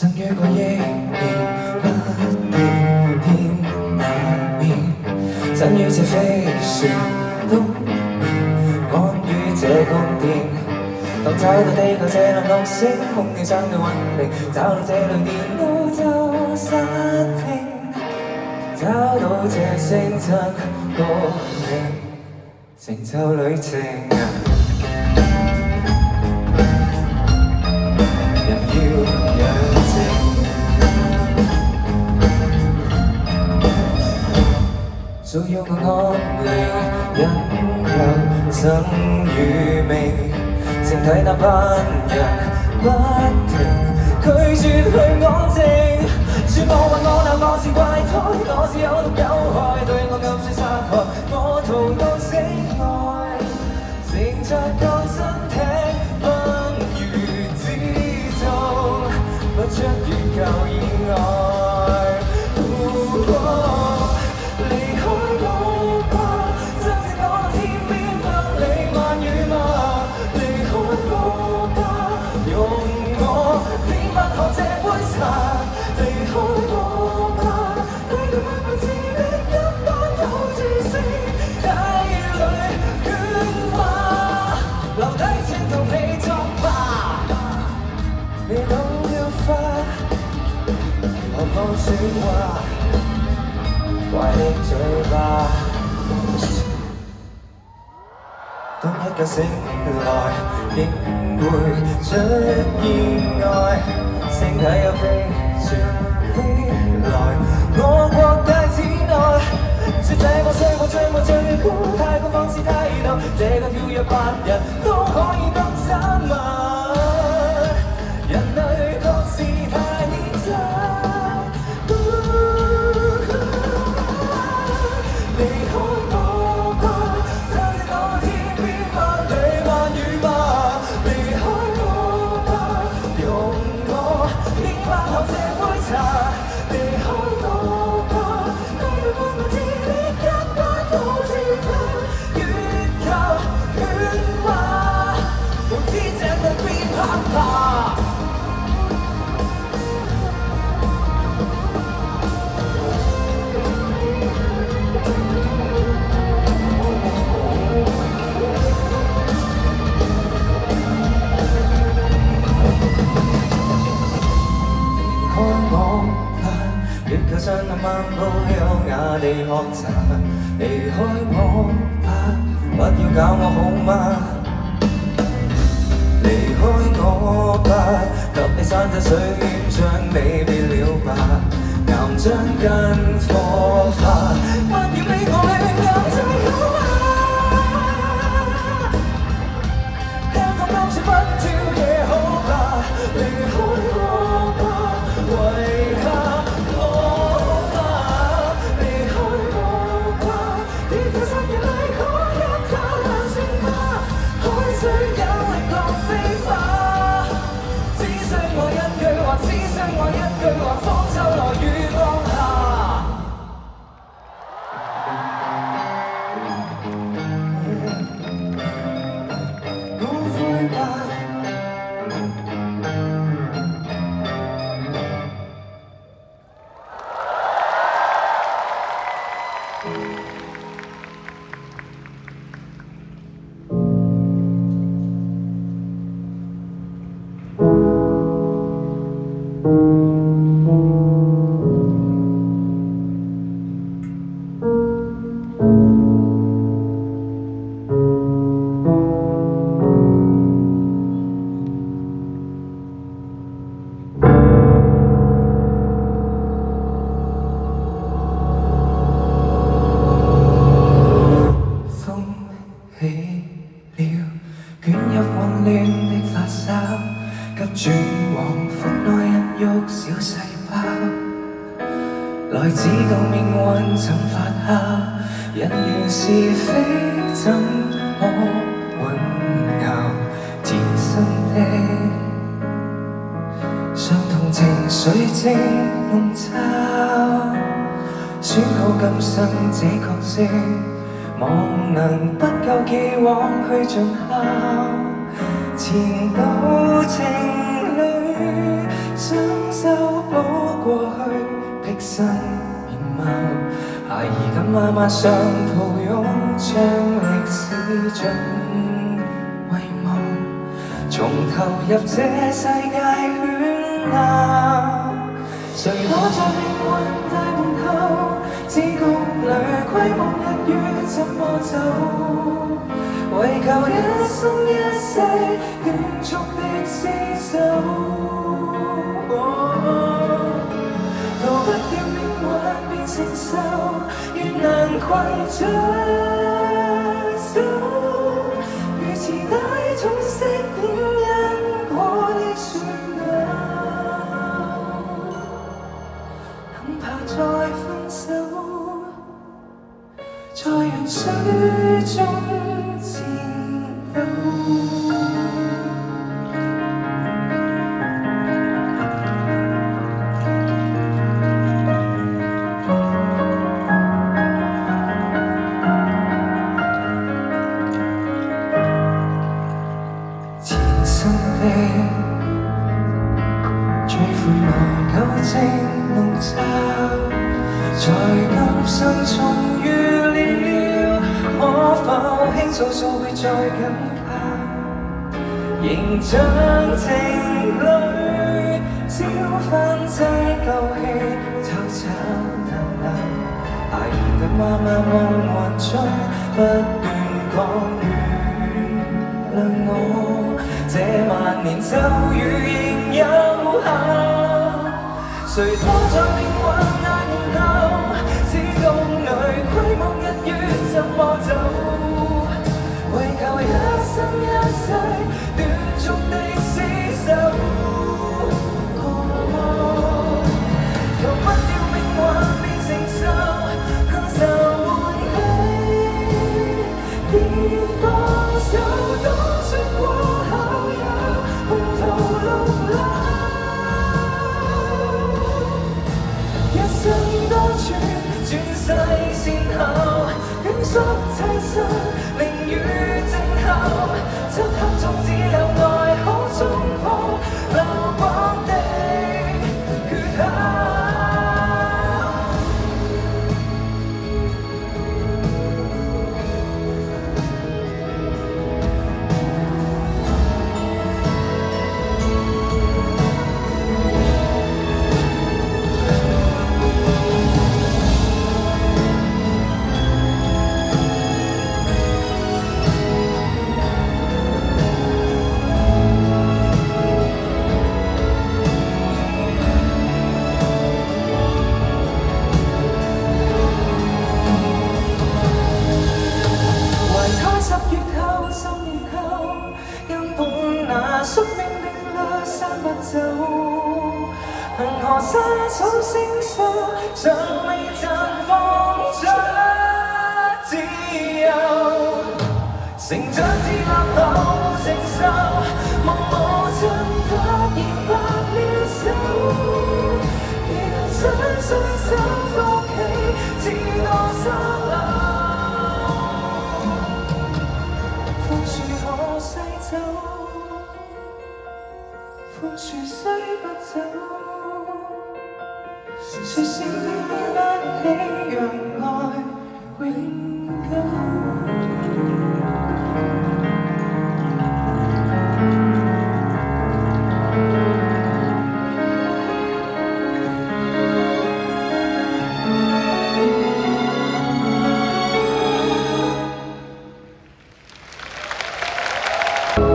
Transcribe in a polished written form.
曾遇過憶念，不見天那邊，怎於這飛船東面，安於這宮殿。當找到地球這輪綠星，空氣相對穩定，找到這類電腦就失聽，找到這星真高興，成就旅程。人要養精，早要我安寧，因有生與命。剩睇那班人不停拒絕去安靜，說我問我那我是怪胎，我是有毒有害，對我暗算殺害，我逃到死外，乘着救生艇奔如之中，不出月球以外。離開我吧，真正我到天邊百里萬語嘛。用我偏不喝這杯茶，離開我吧，帶着萬萬次的一班土著聲，街裏喧嘩，留低前途你作吧。你老了花，何況説話，怪你嘴巴。當一覺醒來，應會出意外，星體有飛船飛來，我國大之內，說這個歲數最無最高，太過放肆態度，這個跳躍8人都可以當散文，人類確是太天真。離開我吧，真正我天邊百里萬語吧。離開我吧，用我偏不喝這杯茶。離開我吧，帶着萬萬次的一班土著向月球喧嘩，無知這對邊啪啪。月球上能漫步優雅地學習，離開我吧，不要搞我好嗎？離開我吧，給你山珍水遠將你變了吧，岩漿跟火花，不要俾我亂咁最好嗎？聽風當説不跳也好吧，離開我吧，為何？我一句話，方舟來與降下。無悔吧。急轉往腹內孕育小細胞，來知道命運怎發酵，人緣是非怎麼混淆，天生的傷痛情緒正籠罩，選好今生這角色，望能不夠既往去盡孝，前度情侶想修補過去的新面貌，孩兒跟媽媽相抱擁，將歷史盡遺忘，從投入這世界喧鬧。誰躲在命運大門後，子宮裏窺望日月怎麼走，為求一生一世斷續的廝守。逃不掉命運變成愁，越難攜着手，如磁帶沖熄了因果的旋律，很怕再分手，在人水中顫抖。追悔內疚正籠罩，在今生重遇了，可否輕訴訴會再緊靠，仍將情侶燒翻劑舊氣，吵吵鬧鬧，孩兒跟媽媽夢幻中不斷講原諒我，這萬年咒語仍有效。誰躲在命運大門後，子宮裏窺望日月怎麼走，為求一生一世斷續的廝守。逃不掉命運變成愁，強受喚起，別放手，當出過後也鴻途路lâu。一生多轉，轉世前後，傾訴凄身，寧與靜候。漆黑中只有愛可衝破流光的缺口。宿命定律散不走，恒河沙草星宿，尚未綻放出自由。成長至立後承受，望母親突然白了手，既能親雙手托起，知多沙漏。寬恕可西走，寬恕雖不走，說聲對不起，讓愛永